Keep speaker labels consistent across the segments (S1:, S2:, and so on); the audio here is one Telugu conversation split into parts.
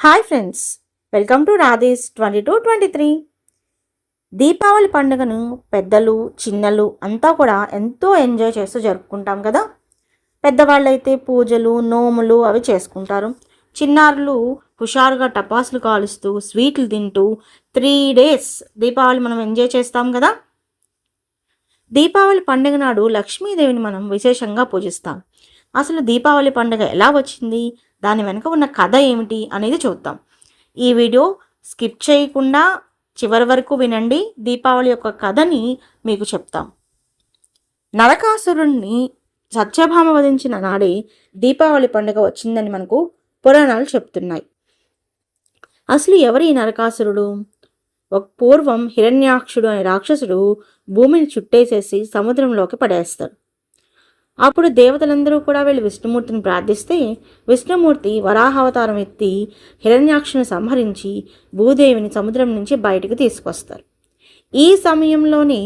S1: Hi friends, welcome to Radhe's 2223. Deepavali పండుగను పెద్దలు చిన్నలు అంతా కూడా ఎంతో ఎంజాయ్ చేస్తూ జరుపుకుంటాం కదా. పెద్దవాళ్ళైతే పూజలు నోములు అవి చేసుకుంటారు. చిన్నారులు హుషారుగా టపాసులు కాలుస్తూ స్వీట్లు తింటూ 3 days దీపావళి మనం ఎంజాయ్ చేస్తాం కదా. దీపావళి పండుగ నాడు లక్ష్మీదేవిని మనం విశేషంగా పూజిస్తాం. అసలు దీపావళి పండుగ ఎలా వచ్చింది, దాని వెనుక ఉన్న కథ ఏమిటి అనేది చూద్దాం. ఈ వీడియో స్కిప్ చేయకుండా చివరి వరకు వినండి. దీపావళి యొక్క కథని మీకు చెప్తాం. నరకాసురుణ్ణి సత్యభామ వధించిన నాడే దీపావళి పండుగ వచ్చిందని మనకు పురాణాలు చెప్తున్నాయి. అసలు ఎవరి నరకాసురుడు? పూర్వం హిరణ్యాక్షుడు అనే రాక్షసుడు భూమిని చుట్టేసేసి సముద్రంలోకి పడేస్తాడు. అప్పుడు దేవతలందరూ కూడా వెళ్ళి విష్ణుమూర్తిని ప్రార్థిస్తే విష్ణుమూర్తి వరాహావతారం ఎత్తి హిరణ్యాక్షుని సంహరించి భూదేవిని సముద్రం నుంచి బయటకు తీసుకొస్తారు. ఈ సమయంలోనే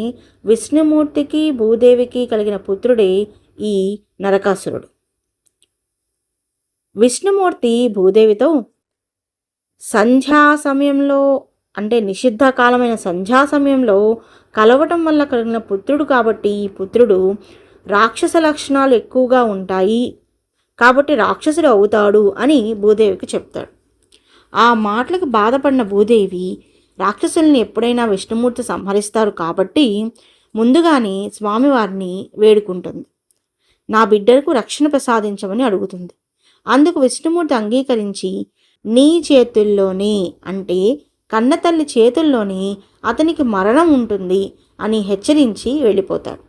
S1: విష్ణుమూర్తికి భూదేవికి కలిగిన పుత్రుడే ఈ నరకాసురుడు. విష్ణుమూర్తి భూదేవితో సంధ్యా సమయంలో, అంటే నిషిద్ధ కాలమైన సంధ్యా సమయంలో కలవటం వల్ల కలిగిన పుత్రుడు కాబట్టి ఈ పుత్రుడు రాక్షస లక్షణాలు ఎక్కువగా ఉంటాయి కాబట్టి రాక్షసుడు అవుతాడు అని భూదేవికి చెప్తాడు. ఆ మాటలకు బాధపడిన భూదేవి రాక్షసుల్ని ఎప్పుడైనా విష్ణుమూర్తి సంహరిస్తారు కాబట్టి ముందుగానే స్వామివారిని వేడుకుంటుంది. నా బిడ్డలకు రక్షణ ప్రసాదించమని అడుగుతుంది. అందుకు విష్ణుమూర్తి అంగీకరించి నీ చేతుల్లోనే, అంటే కన్నతల్లి చేతుల్లోనే అతనికి మరణం ఉంటుంది అని హెచ్చరించి వెళ్ళిపోతాడు.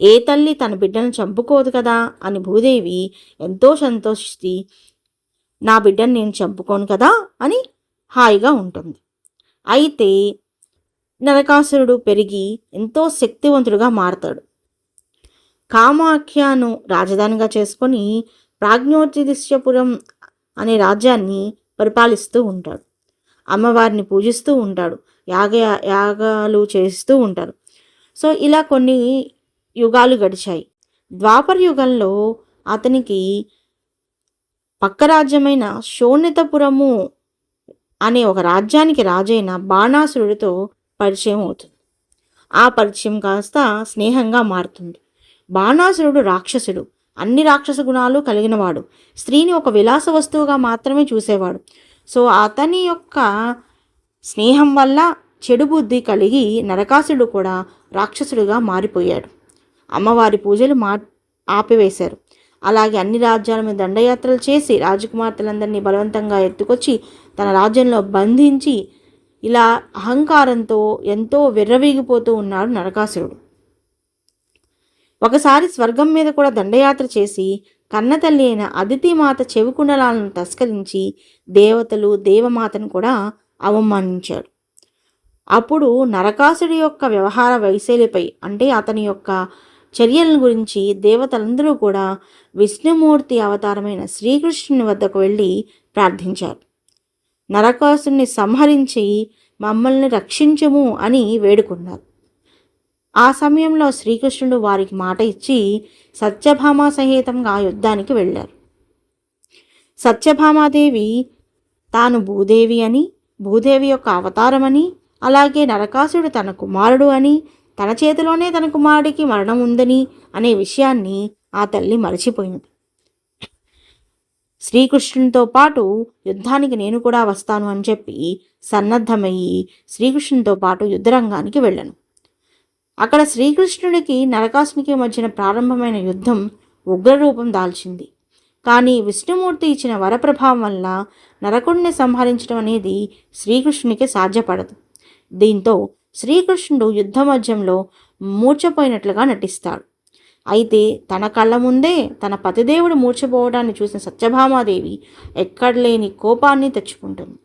S1: ఏ తల్లి తన బిడ్డను చంపుకోదు కదా అని భూదేవి ఎంతో సంతోషిస్తే నా బిడ్డను నేను చంపుకోను కదా అని హాయిగా ఉంటుంది. అయితే నరకాసురుడు పెరిగి ఎంతో శక్తివంతుడుగా మారతాడు. కామాఖ్యను రాజధానిగా చేసుకొని ప్రాజ్ఞోతిదిశ్యపురం అనే రాజ్యాన్ని పరిపాలిస్తూ ఉంటాడు. అమ్మవారిని పూజిస్తూ ఉంటాడు. యాగాలు చేస్తూ ఉంటారు. సో ఇలా కొన్ని యుగాలు గడిచాయి. ద్వాపర యుగంలో అతనికి పక్క రాజ్యమైన శోణితపురము అనే ఒక రాజ్యానికి రాజైన బాణాసురుడితో పరిచయం అవుతుంది. ఆ పరిచయం కాస్త స్నేహంగా మారుతుంది. బాణాసురుడు రాక్షసుడు, అన్ని రాక్షస గుణాలు కలిగినవాడు. స్త్రీని ఒక విలాస వస్తువుగా మాత్రమే చూసేవాడు. సో అతని యొక్క స్నేహం వల్ల చెడు బుద్ధి కలిగి నరకాసురుడు కూడా రాక్షసుడిగా మారిపోయాడు. అమ్మవారి పూజలు ఆపివేశారు. అలాగే అన్ని రాజ్యాల మీద దండయాత్రలు చేసి రాజకుమార్తెలందరినీ బలవంతంగా ఎత్తుకొచ్చి తన రాజ్యంలో బంధించి ఇలా అహంకారంతో ఎంతో విర్రవీగిపోతూ ఉన్నాడు నరకాసురుడు. ఒకసారి స్వర్గం మీద కూడా దండయాత్ర చేసి కన్నతల్లి అయిన అదితిమాత చెవికుండలాలను తస్కరించి దేవతలు దేవమాతను కూడా అవమానించాడు. అప్పుడు నరకాసుడి యొక్క వ్యవహార వైశైలిపై, అంటే అతని యొక్క చర్యలను గురించి దేవతలందరూ కూడా విష్ణుమూర్తి అవతారమైన శ్రీకృష్ణుని వద్దకు వెళ్ళి ప్రార్థించారు. నరకాసుని సంహరించి మమ్మల్ని రక్షించుము అని వేడుకున్నారు. ఆ సమయంలో శ్రీకృష్ణుడు వారికి మాట ఇచ్చి సత్యభామ సహితంగా యుద్ధానికి వెళ్ళారు. సత్యభామాదేవి తాను భూదేవి అని, భూదేవి యొక్క అవతారమని, అలాగే నరకాసుడు తన కుమారుడు అని, తన చేతిలోనే తన కుమారుడికి మరణం ఉందని అనే విషయాన్ని ఆ తల్లి మరచిపోయింది. శ్రీకృష్ణునితో పాటు యుద్ధానికి నేను కూడా వస్తాను అని చెప్పి సన్నద్ధమయ్యి శ్రీకృష్ణునితో పాటు యుద్ధరంగానికి వెళ్ళాను. అక్కడ శ్రీకృష్ణుడికి నరకాసునికి మధ్యన ప్రారంభమైన యుద్ధం ఉగ్రరూపం దాల్చింది. కానీ విష్ణుమూర్తి ఇచ్చిన వరప్రభావం వల్ల నరకుడిని సంహరించడం అనేది శ్రీకృష్ణునికి సాధ్యపడదు. దీంతో శ్రీకృష్ణుడు యుద్ధ మధ్యంలో మూర్ఛపోయినట్లుగా నటిస్తాడు. అయితే తన కళ్ళ ముందే తన పతిదేవుడు మూర్ఛపోవడాన్ని చూసిన సత్యభామాదేవి ఎక్కడలేని కోపాన్ని తెచ్చుకుంటుంది.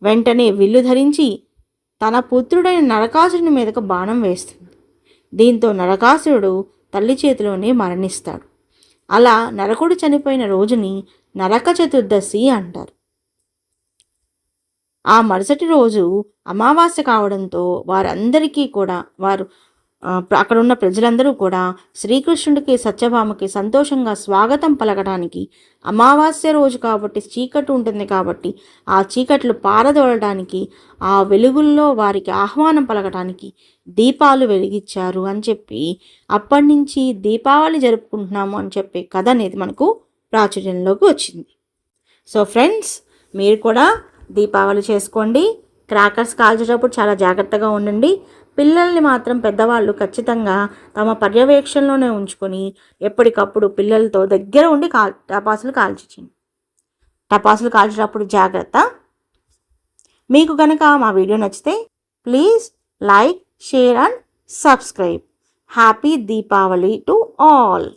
S1: వెంటనే విల్లు ధరించి తన పుత్రుడైన నరకాసురుని మీదకు బాణం వేస్తుంది. దీంతో నరకాసురుడు తల్లి చేతిలోనే మరణిస్తాడు. అలా నరకుడు చనిపోయిన రోజుని నరక చతుర్దశి అంటారు. ఆ మరుసటి రోజు అమావాస్య కావడంతో వారందరికీ కూడా వారు అక్కడ ఉన్న ప్రజలందరూ కూడా శ్రీకృష్ణుడికి సత్యభామకి సంతోషంగా స్వాగతం పలకడానికి, అమావాస్య రోజు కాబట్టి చీకటి ఉంటుంది కాబట్టి ఆ చీకట్లు పారదోలడానికి, ఆ వెలుగుల్లో వారికి ఆహ్వానం పలకడానికి దీపాలు వెలిగించారు అని చెప్పి అప్పటి నుంచి దీపావళి జరుపుకుంటున్నాము అని చెప్పే కథ అనేది మనకు ప్రాచుర్యంలోకి వచ్చింది. సో ఫ్రెండ్స్, మీరు కూడా దీపావళి చేసుకోండి. క్రాకర్స్ కాల్చేటప్పుడు చాలా జాగ్రత్తగా ఉండండి. పిల్లల్ని మాత్రం పెద్దవాళ్ళు ఖచ్చితంగా తమ పర్యవేక్షణలోనే ఉంచుకొని ఎప్పటికప్పుడు పిల్లలతో దగ్గర ఉండి టపాసులు కాల్చేటప్పుడు జాగ్రత్త. మీకు కనుక మా వీడియో నచ్చితే please like, share and subscribe. Happy Deepavali to all.